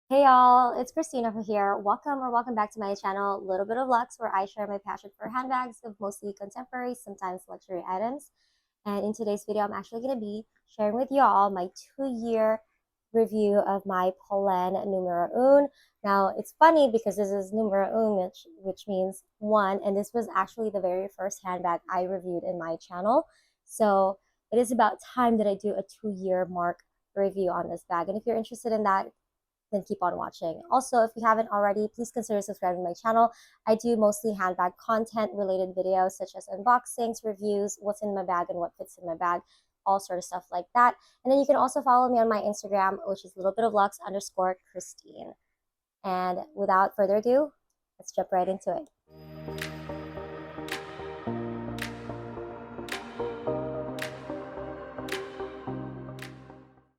Hey y'all, it's Christine over here. Welcome back to my channel, Little Bit of Lux, where I share my passion for handbags of mostly contemporary, sometimes luxury items. And in today's video, I'm actually going to be sharing with y'all my 2-year review of my Polène Numero Un. Now, it's funny because this is Numero Un, which means one, and this was actually the very first handbag I reviewed in my channel. So it is about time that I do a 2-year mark review on this bag. And if you're interested in that, then keep on watching. Also, if you haven't already, please consider subscribing to my channel. I do mostly handbag content related videos such as unboxings, reviews, what's in my bag and what fits in my bag, all sort of stuff like that. And then you can also follow me on my Instagram, which is littlebitoflux_Christine. And without further ado, let's jump right into it.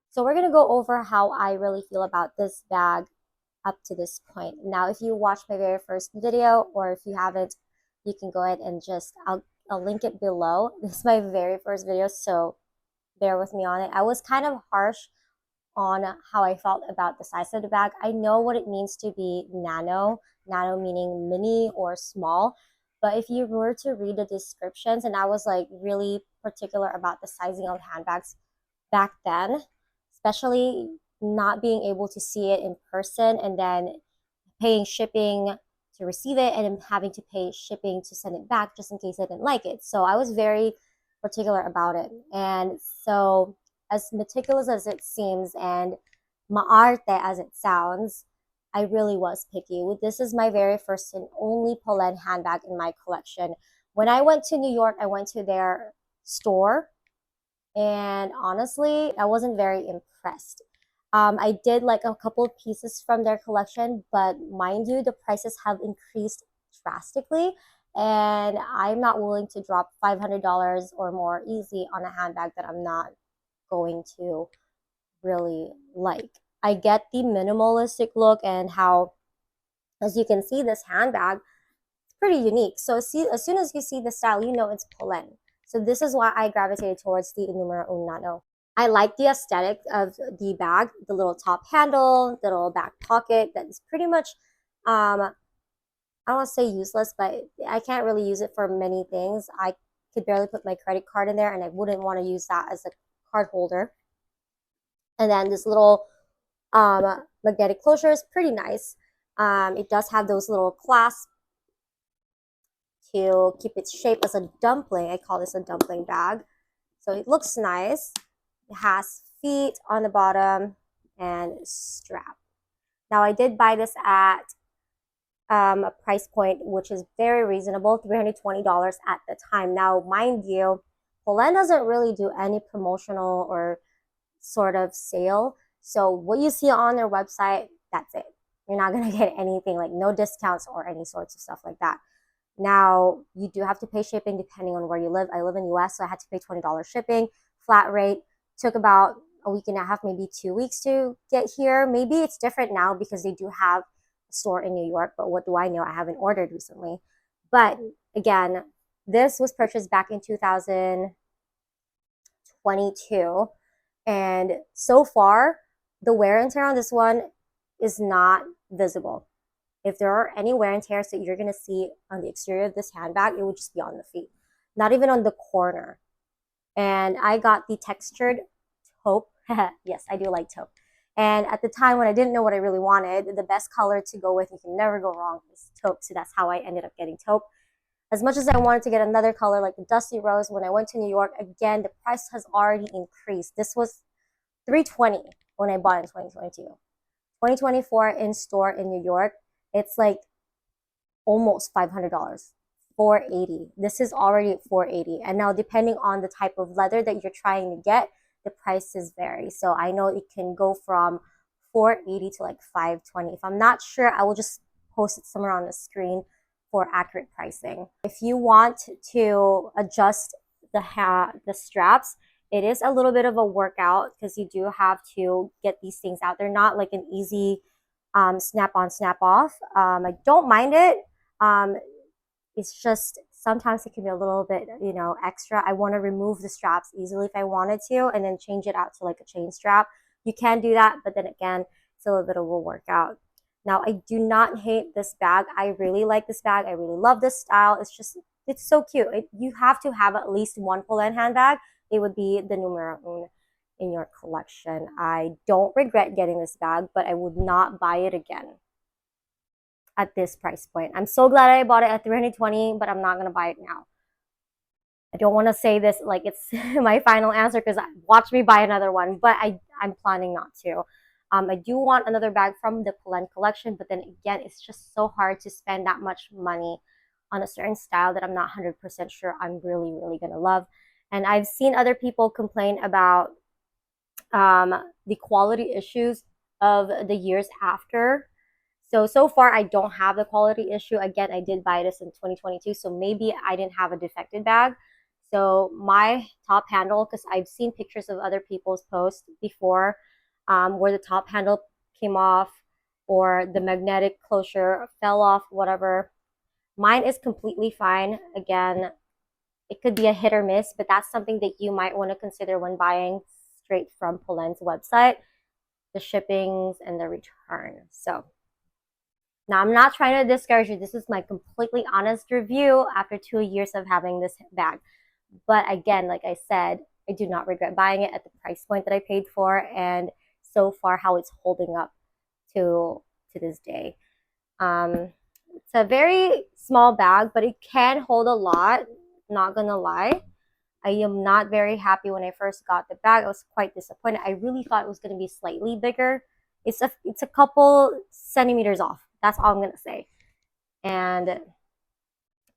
So we're going to go over how I really feel about this bag up to this point. Now, if you watched my very first video, or if you haven't, you can go ahead and I'll link it below. This is my very first video, so bear with me on it. I was kind of harsh on how I felt about the size of the bag. I know what it means to be nano meaning mini or small. But if you were to read the descriptions, and I was like really particular about the sizing of handbags back then, especially not being able to see it in person and then paying shipping to receive it and then having to pay shipping to send it back just in case I didn't like it. So I was very particular about it. And so, as meticulous as it seems and maarte as it sounds, I really was picky. This is my very first and only Polen handbag in my collection. When I went to New York, I went to their store, and honestly, I wasn't very impressed. I did like a couple of pieces from their collection, but mind you, the prices have increased drastically, and I'm not willing to drop $500 or more easy on a handbag that I'm not going to really like. I get the minimalistic look and how, as you can see, this handbag is pretty unique. So as soon as you see the style, you know it's Polen. So this is why I gravitated towards the Numero Un Nano. I like the aesthetic of the bag, the little top handle, the little back pocket that is pretty much, I don't want to say useless, but I can't really use it for many things. I could barely put my credit card in there, and I wouldn't want to use that as a card holder. And then this little magnetic closure is pretty nice. It does have those little clasps to keep its shape as a dumpling. I call this a dumpling bag. So it looks nice. It has feet on the bottom and strap. Now I did buy this at a price point which is very reasonable, $320 at the time. Now, mind you, Polen doesn't really do any promotional or sort of sale. So what you see on their website, that's it. You're not going to get anything, like no discounts or any sorts of stuff like that. Now, you do have to pay shipping depending on where you live. I live in the US, so I had to pay $20 shipping, flat rate. Took about a week and a half, maybe 2 weeks to get here. Maybe it's different now because they do have a store in New York, but what do I know? I haven't ordered recently. But again, this was purchased back in 2022. And so far, the wear and tear on this one is not visible. If there are any wear and tears that you're going to see on the exterior of this handbag, it would just be on the feet, not even on the corner. And I got the textured taupe. Yes, I do like taupe. And at the time when I didn't know what I really wanted, the best color to go with, you can never go wrong, is taupe. So that's how I ended up getting taupe. As much as I wanted to get another color like the Dusty Rose, when I went to New York, again, the price has already increased. This was $320 when I bought it in 2022. 2024 in store in New York, it's like almost $500. $480. This is already at $480. And now depending on the type of leather that you're trying to get, the prices vary. So I know it can go from $480 to like $520. If I'm not sure, I will just post it somewhere on the screen for accurate pricing. If you want to adjust the straps, it is a little bit of a workout because you do have to get these things out. They're not like an easy snap on, snap off. I don't mind it. It's just sometimes it can be a little bit, extra. I want to remove the straps easily if I wanted to and then change it out to like a chain strap. You can do that, but then again, so that it will work out. Now, I do not hate this bag. I really like this bag. I really love this style. It's so cute. You have to have at least one Polène handbag. It would be the Numero Un in your collection. I don't regret getting this bag, but I would not buy it again at this price point. I'm so glad I bought it at $320, but I'm not gonna buy it now. I don't want to say this like it's my final answer because watch me buy another one, but I'm planning not to. I do want another bag from the Polen collection, but then again, it's just so hard to spend that much money on a certain style that I'm not 100% sure I'm really, really gonna love. And I've seen other people complain about the quality issues of the years after. So far, I don't have the quality issue. Again, I did buy this in 2022, so maybe I didn't have a defective bag. So my top handle, because I've seen pictures of other people's posts before where the top handle came off or the magnetic closure fell off, whatever. Mine is completely fine. Again, it could be a hit or miss, but that's something that you might want to consider when buying straight from Polen's website, the shippings and the return. So now I'm not trying to discourage you. This is my completely honest review after 2 years of having this bag. But again, like I said, I do not regret buying it at the price point that I paid for, and so far how it's holding up to this day. It's a very small bag, but it can hold a lot, not gonna lie. I am not very happy when I first got the bag. I was quite disappointed. I really thought it was going to be slightly bigger. It's a couple centimeters off. That's all I'm going to say. And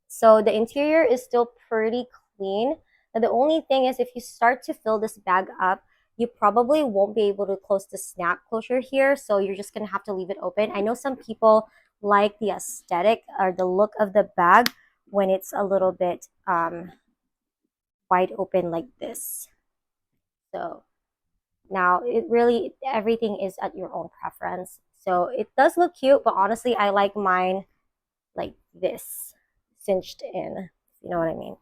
so the interior is still pretty clean. Now, the only thing is if you start to fill this bag up, you probably won't be able to close the snap closure here. So you're just going to have to leave it open. I know some people like the aesthetic or the look of the bag when it's a little bit wide open like this. So now it really, everything is at your own preference. So it does look cute, but honestly, I like mine like this, cinched in, you know what I mean?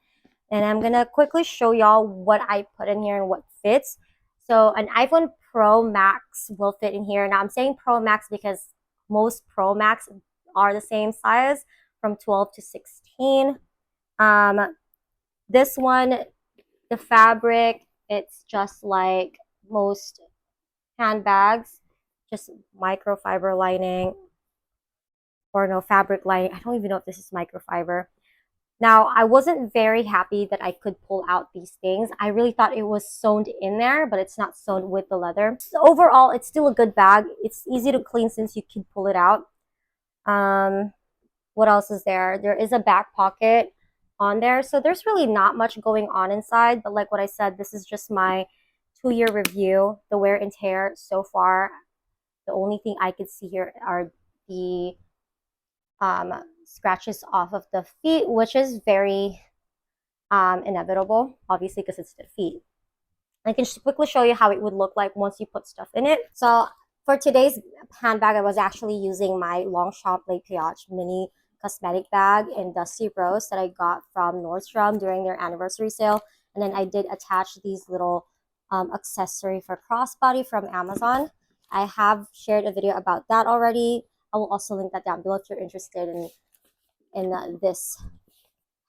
And I'm gonna quickly show y'all what I put in here and what fits. So an iPhone Pro Max will fit in here. Now I'm saying Pro Max because most Pro Max are the same size from 12 to 16. This one, the fabric, it's just like most handbags, just microfiber lining or no fabric lining. I don't even know if this is microfiber. Now, I wasn't very happy that I could pull out these things. I really thought it was sewn in there, but it's not sewn with the leather. So overall, it's still a good bag. It's easy to clean since you can pull it out. What else is there? There is a back pocket on there. So there's really not much going on inside, but like what I said, this is just my 2-year review, the wear and tear so far. The only thing I could see here are the scratches off of the feet, which is very inevitable, obviously, because it's the feet. I can just quickly show you how it would look like once you put stuff in it. So for today's handbag, I was actually using my Longchamp Le Pilage mini cosmetic bag in Dusty Rose that I got from Nordstrom during their anniversary sale. And then I did attach these little accessory for crossbody from Amazon. I have shared a video about that already. I will also link that down below if you're interested in this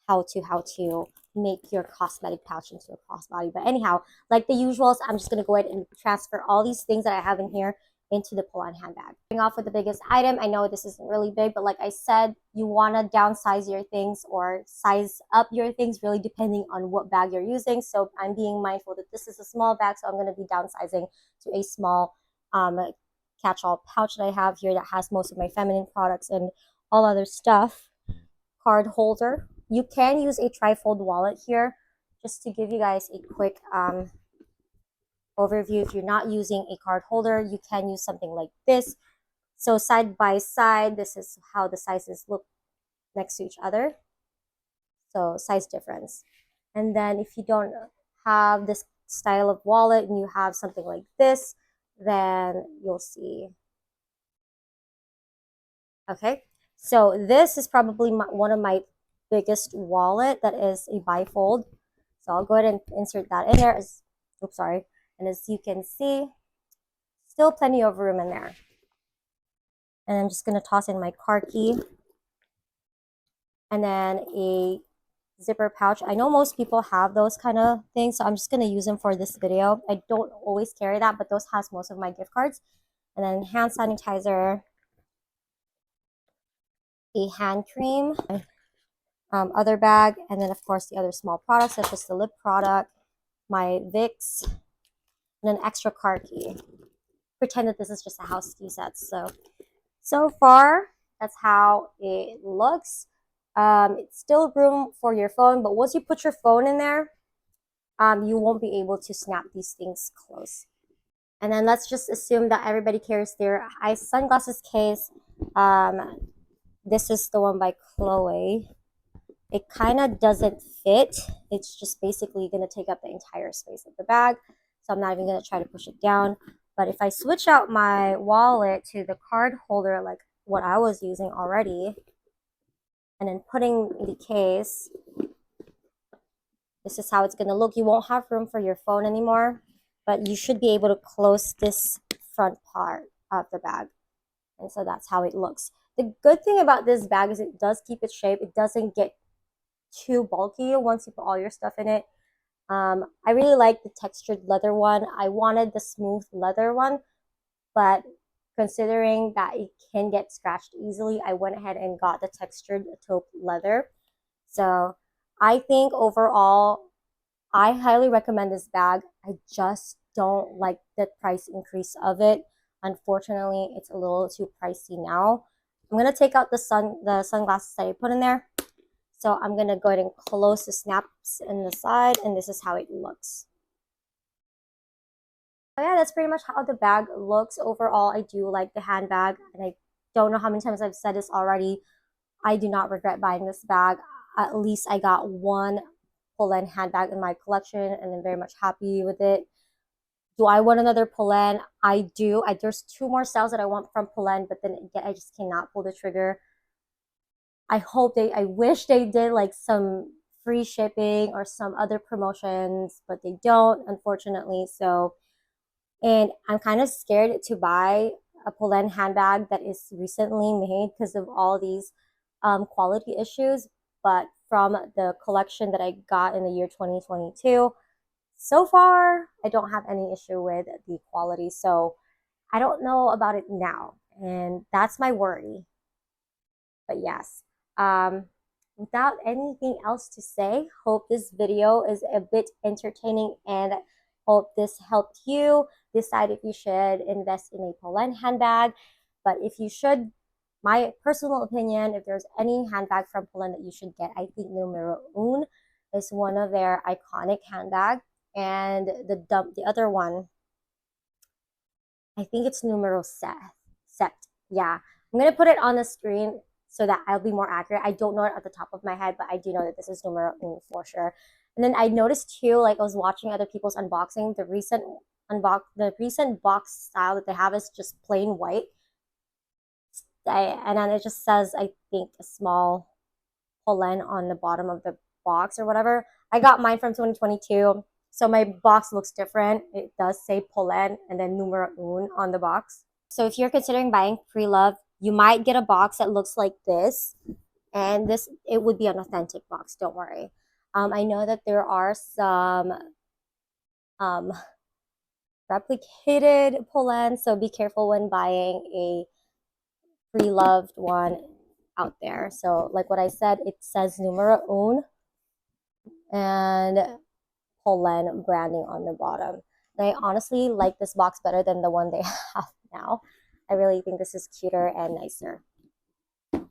how to make your cosmetic pouch into a crossbody. But anyhow, like the usuals, I'm just going to go ahead and transfer all these things that I have in here into the Polen handbag. Starting off with the biggest item, I know this isn't really big, but like I said, you want to downsize your things or size up your things really depending on what bag you're using. So I'm being mindful that this is a small bag, so I'm going to be downsizing to a small catch-all pouch that I have here that has most of my feminine products and all other stuff. Card holder. You can use a trifold wallet here. Just to give you guys a quick overview, if you're not using a card holder, you can use something like this. So side by side, this is how the sizes look next to each other. So size difference. And then if you don't have this style of wallet and you have something like this, then you'll see. Okay, so this is probably one of my biggest wallet that is a bifold. So I'll go ahead and insert that in there. Oops, sorry. And as you can see, still plenty of room in there. And I'm just gonna toss in my car key. And then a zipper pouch. I know most people have those kind of things, so I'm just going to use them for this video. I don't always carry that, but those has most of my gift cards. And then hand sanitizer, a hand cream, other bag, and then of course the other small products such as the lip product, my Vicks, and an extra car key. Pretend that this is just a house key set. So far, that's how it looks. It's still room for your phone, but once you put your phone in there, you won't be able to snap these things close. And then let's just assume that everybody carries their sunglasses case. This is the one by Chloe. It kind of doesn't fit. It's just basically going to take up the entire space of the bag. So I'm not even going to try to push it down. But if I switch out my wallet to the card holder, like what I was using already, and then putting the case, this is how it's going to look. You won't have room for your phone anymore, but you should be able to close this front part of the bag. And so that's how it looks. The good thing about this bag is it does keep its shape. It doesn't get too bulky once you put all your stuff in it. I really like the textured leather one. I wanted the smooth leather one, but considering that it can get scratched easily, I went ahead and got the textured taupe leather. So I think overall, I highly recommend this bag. I just don't like the price increase of it. Unfortunately, it's a little too pricey now. I'm going to take out the sunglasses that I put in there. So I'm going to go ahead and close the snaps in the side, and this is how it looks. So yeah, that's pretty much how the bag looks. Overall, I do like the handbag, and I don't know how many times I've said this already. I do not regret buying this bag. At least I got one Polen handbag in my collection, and I'm very much happy with it. Do I want another Polen? I do. There's 2 more styles that I want from Polen, but then again, I just cannot pull the trigger. I wish they did like some free shipping or some other promotions, but they don't, unfortunately. So, and I'm kind of scared to buy a Polen handbag that is recently made because of all these quality issues. But from the collection that I got in the year 2022, so far, I don't have any issue with the quality. So I don't know about it now. And that's my worry. But yes, without anything else to say, hope this video is a bit entertaining and hope this helped you decide if you should invest in a Polen handbag. But if you should, my personal opinion, if there's any handbag from Polen that you should get, I think Numero Un is one of their iconic handbags. And the other one, I think it's Numero Set. Yeah, I'm gonna put it on the screen so that I'll be more accurate. I don't know it at the top of my head, but I do know that this is Numero Un for sure. And then I noticed too, like I was watching other people's unboxing, the recent box style that they have is just plain white. And then it just says, I think, a small Polen on the bottom of the box or whatever. I got mine from 2022. So my box looks different. It does say Polen and then Numero Un on the box. So if you're considering buying pre-loved, you might get a box that looks like this. And it would be an authentic box, don't worry. I know that there are some replicated Polen, so be careful when buying a pre-loved one out there. So like what I said, it says Numero Un and Polen branding on the bottom. And I honestly like this box better than the one they have now. I really think this is cuter and nicer.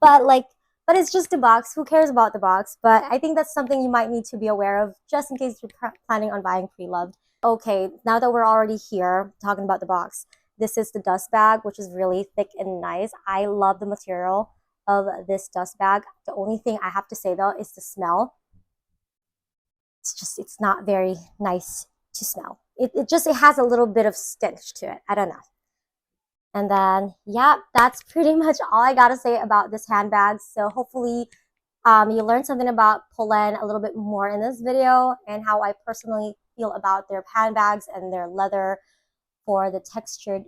But it's just a box. Who cares about the box? But I think that's something you might need to be aware of just in case you're planning on buying pre-loved. Okay, now that we're already here talking about the box, this is the dust bag, which is really thick and nice. I love the material of this dust bag. The only thing I have to say though is the smell. It's not very nice to smell. It has a little bit of stench to it. I don't know. And then, yeah, that's pretty much all I got to say about this handbag. So hopefully you learned something about Polen a little bit more in this video and how I personally feel about their handbags and their leather for the textured.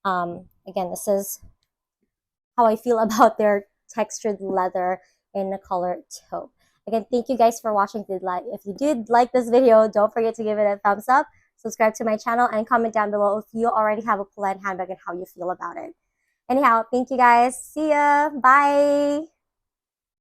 Again, this is how I feel about their textured leather in the color taupe. Again, thank you guys for watching. If you did like this video, don't forget to give it a thumbs up, subscribe to my channel, and comment down below if you already have a Polène handbag and how you feel about it. Anyhow, thank you guys. See ya. Bye.